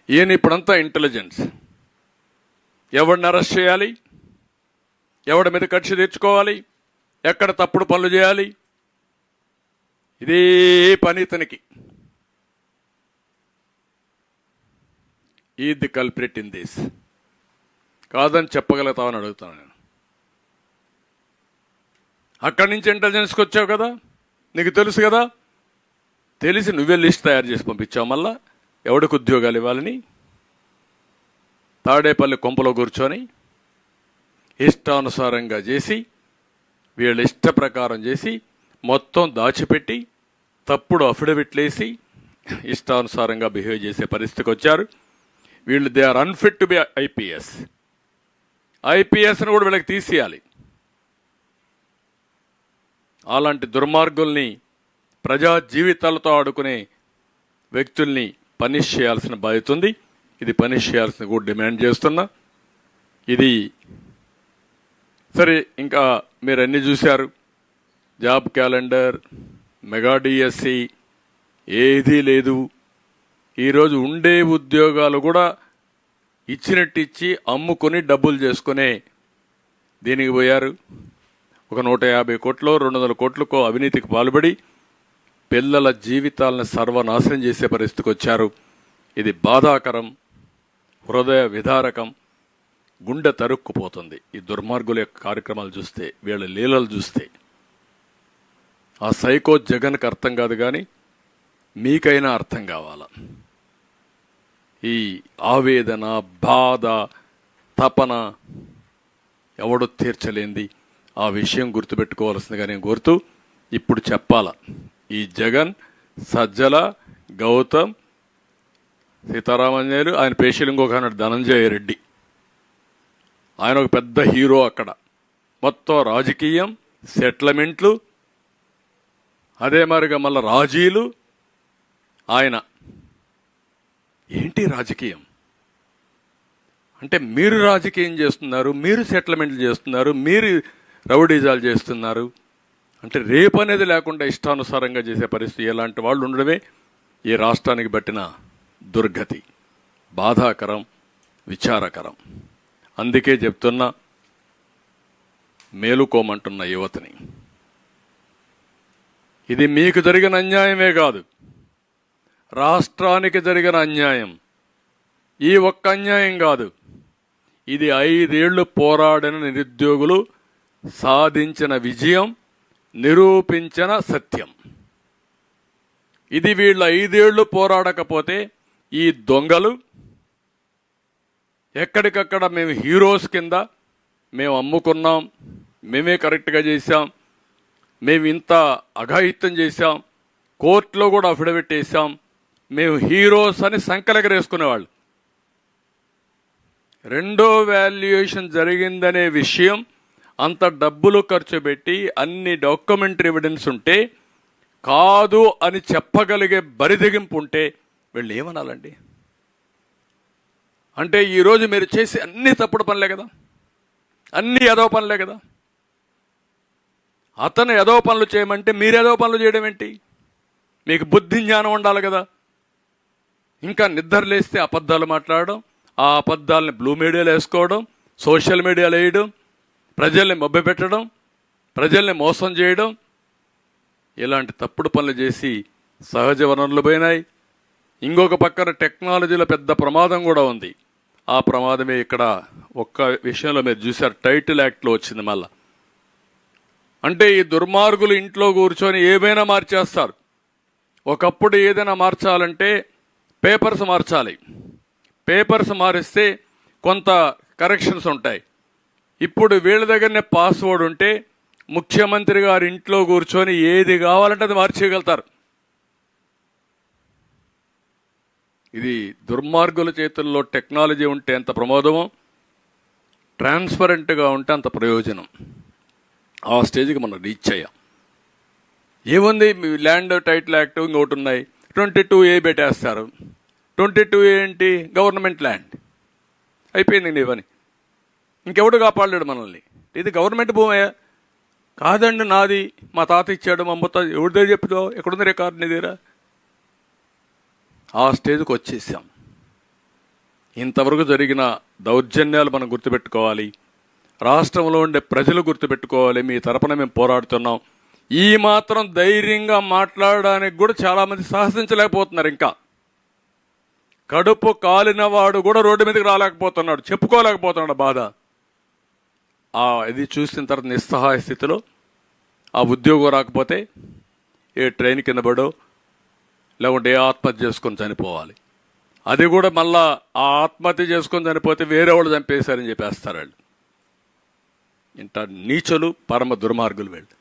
ఈయన ఇప్పుడంతా ఇంటెలిజెన్స్. ఎవరిని అరెస్ట్ చేయాలి, ఎవడి మీద కక్ష తెచ్చుకోవాలి, ఎక్కడ తప్పుడు పనులు చేయాలి, ఇదే పని ఇతనికి. ఈ ది కల్ప్రిట్ ఇన్ దిస్. కాదని చెప్పగలుగుతామని అడుగుతాను నేను. అక్కడి నుంచి ఇంటెలిజెన్స్కి వచ్చావు కదా, నీకు తెలుసు కదా, తెలిసి నువ్వే లిస్ట్ తయారు చేసి పంపించావు. మళ్ళా ఎవడికి ఉద్యోగాలు ఇవ్వాలని తాడేపల్లి కొంపలో కూర్చొని ఇష్టానుసారంగా చేసి, వీళ్ళ ఇష్ట ప్రకారం చేసి, మొత్తం దాచిపెట్టి తప్పుడు అఫిడవిట్లేసి ఇష్టానుసారంగా బిహేవ్ చేసే పరిస్థితికి వచ్చారు వీళ్ళు. They are unfit to be IPS. ఐపీఎస్ని కూడా వీళ్ళకి తీసేయాలి. అలాంటి దుర్మార్గుల్ని, ప్రజా జీవితాలతో ఆడుకునే వ్యక్తుల్ని పనిష్ చేయాల్సిన బాధ్యత ఉంది. ఇది పనిష్ చేయాల్సిన కూడా డిమాండ్ చేస్తున్నా. ఇది సరే, ఇంకా మీరు అన్నీ చూశారు. జాబ్ క్యాలెండర్, మెగా డిఎస్సి, ఏదీ లేదు. ఈరోజు ఉండే ఉద్యోగాలు కూడా ఇచ్చినట్టు ఇచ్చి అమ్ముకొని డబ్బులు చేసుకునే దీనికి పోయారు. ఒక 150 కోట్లు 200 కోట్లకో అవినీతికి పాల్పడి పిల్లల జీవితాలను సర్వనాశనం చేసే పరిస్థితికి వచ్చారు. ఇది బాధాకరం, హృదయ విదారకం, గుండె తరుక్కుపోతుంది. ఈ దుర్మార్గుల యొక్క కార్యక్రమాలు చూస్తే, వీళ్ళ లీలలు చూస్తే. ఆ సైకో జగన్కి అర్థం కాదు, కానీ మీకైనా అర్థం కావాలా. ఈ ఆవేదన, బాధ, తపన ఎవడు తీర్చలేంది. ఆ విషయం గుర్తుపెట్టుకోవాల్సిందిగా నేను కోరుతూ ఇప్పుడు చెప్పాల. ఈ జగన్, సజ్జల, గౌతమ్, సీతారామన్యాయులు, ఆయన పేషీలు ఇంకొక ధనంజయ రెడ్డి, ఆయన ఒక పెద్ద హీరో. అక్కడ మొత్తం రాజకీయం, సెటిల్మెంట్లు, అదే మరిగా మళ్ళీ రాజీలు. ఆయన ఏంటి రాజకీయం అంటే? మీరు రాజకీయం చేస్తున్నారు, మీరు సెటిల్మెంట్లు చేస్తున్నారు, మీరు రౌడీజాలు చేస్తున్నారు అంటే రేపు అనేది లేకుండా ఇష్టానుసారంగా చేసే పరిస్థితి. ఎలాంటి వాళ్ళు ఉండడమే ఈ రాష్ట్రానికి పట్టిన దుర్గతి. బాధాకరం, విచారకరం. అందుకే చెప్తున్నా, మేలుకోమంటున్న యువతని. ఇది మీకు జరిగిన అన్యాయమే కాదు, రాష్ట్రానికి జరిగిన అన్యాయం. ఈ ఒక్క అన్యాయం కాదు, ఇది 5 ఏళ్లు పోరాడిన నిరుద్యోగులు సాధించిన విజయం, నిరూపించిన సత్యం. ఇది వీళ్ళు 5 ఏళ్లు పోరాడకపోతే ఈ దొంగలు ఎక్కడికక్కడ మేము హీరోస్ కింద మేము అమ్ముకున్నాం, మేమే కరెక్ట్గా చేశాం, మేము ఇంత అఘాయిత్యం చేశాం, కోర్టులో కూడా అఫిడవిట్ వేసాం, మేము హీరోస్ అని సంకలెగరేసుకునేవాళ్ళు. రెండో వాల్యుయేషన్ జరిగిందనే విషయం, అంత డబ్బులు ఖర్చు పెట్టి అన్ని డాక్యుమెంటరీ ఎవిడెన్స్ ఉంటే, కాదు అని చెప్పగలిగే బరిదెగింపు ఉంటే వీళ్ళు ఏమనాలండి? అంటే ఈరోజు మీరు చేసే అన్ని తప్పుడు పనులే కదా, అన్ని ఎదో పనులే కదా. అతను ఎదో పనులు చేయమంటే మీరు ఎదో పనులు చేయడం ఏంటి? మీకు బుద్ధి జ్ఞానం ఉండాలి కదా. ఇంకా నిద్రలేస్తే అబద్ధాలు మాట్లాడడం, ఆ అబద్ధాలని బ్లూ మీడియాలో వేసుకోవడం, సోషల్ మీడియాలో వేయడం, ప్రజల్ని మభ్యపెట్టడం, ప్రజల్ని మోసం చేయడం, ఇలాంటి తప్పుడు పనులు చేసి సహజ వనరులు పోయినాయి. ఇంకొక పక్కన టెక్నాలజీలో పెద్ద ప్రమాదం కూడా ఉంది. ఆ ప్రమాదమే ఇక్కడ ఒక్క విషయంలో మీరు చూశారు, టైటిల్ యాక్ట్లో వచ్చింది మళ్ళా. అంటే ఈ దుర్మార్గులు ఇంట్లో కూర్చొని ఏమైనా మార్చేస్తారు. ఒకప్పుడు ఏదైనా మార్చాలంటే పేపర్స్ మార్చాలి, పేపర్స్ మారిస్తే కొంత కరెక్షన్స్ ఉంటాయి. ఇప్పుడు వీళ్ళ దగ్గరనే పాస్వర్డ్ ఉంటే ముఖ్యమంత్రి గారు ఇంట్లో కూర్చొని ఏది కావాలంటే అది మార్చేయగలుగుతారు. ఇది దుర్మార్గుల చేతుల్లో టెక్నాలజీ ఉంటే ఎంత ప్రమాదమో, ట్రాన్స్పరెంట్గా ఉంటే అంత ప్రయోజనం. ఆ స్టేజ్కి మనం రీచ్ అయ్యాం. ఏముంది, ల్యాండ్ టైటిల్ యాక్ట్ ఇంకోటి ఉన్నాయి, 22A పెట్టేస్తారు. 22A ఏంటి? Government land. అయిపోయింది నీ పని. ఇంకెవడు కాపాడలేడు మనల్ని. ఇది గవర్నమెంట్ భూమయ్యా. కాదండి నాది, మా తాత ఇచ్చాడు, మా అమ్మతో. ఎవరి దగ్గర చెప్తావు? ఎక్కడుంది రికార్డు నీ దగ్గర? ఆ స్టేజ్కి వచ్చేసాం. ఇంతవరకు జరిగిన దౌర్జన్యాలు మనం గుర్తుపెట్టుకోవాలి. రాష్ట్రంలో ఉండే ప్రజలు గుర్తుపెట్టుకోవాలి. మీ తరపున మేము పోరాడుతున్నాం. ఈ మాత్రం ధైర్యంగా మాట్లాడడానికి కూడా చాలామంది సాహసించలేకపోతున్నారు. ఇంకా కడుపు కాలిన వాడు కూడా రోడ్డు మీదకి రాలేకపోతున్నాడు, చెప్పుకోలేకపోతున్నాడు బాధ. ఇది చూసిన తర్వాత నిస్సహాయ స్థితిలో ఆ ఉద్యోగం రాకపోతే ఏ ట్రైన్ కింద పడో లేకుంటే ఏ ఆత్మహత్య చేసుకొని చనిపోవాలి. అది కూడా మళ్ళా ఆ ఆత్మహత్య చేసుకొని చనిపోతే వేరే వాళ్ళు చంపేశారని చెప్పేస్తారు వాళ్ళు. ఇంత నీచులు, పరమ దుర్మార్గులు వీళ్ళు.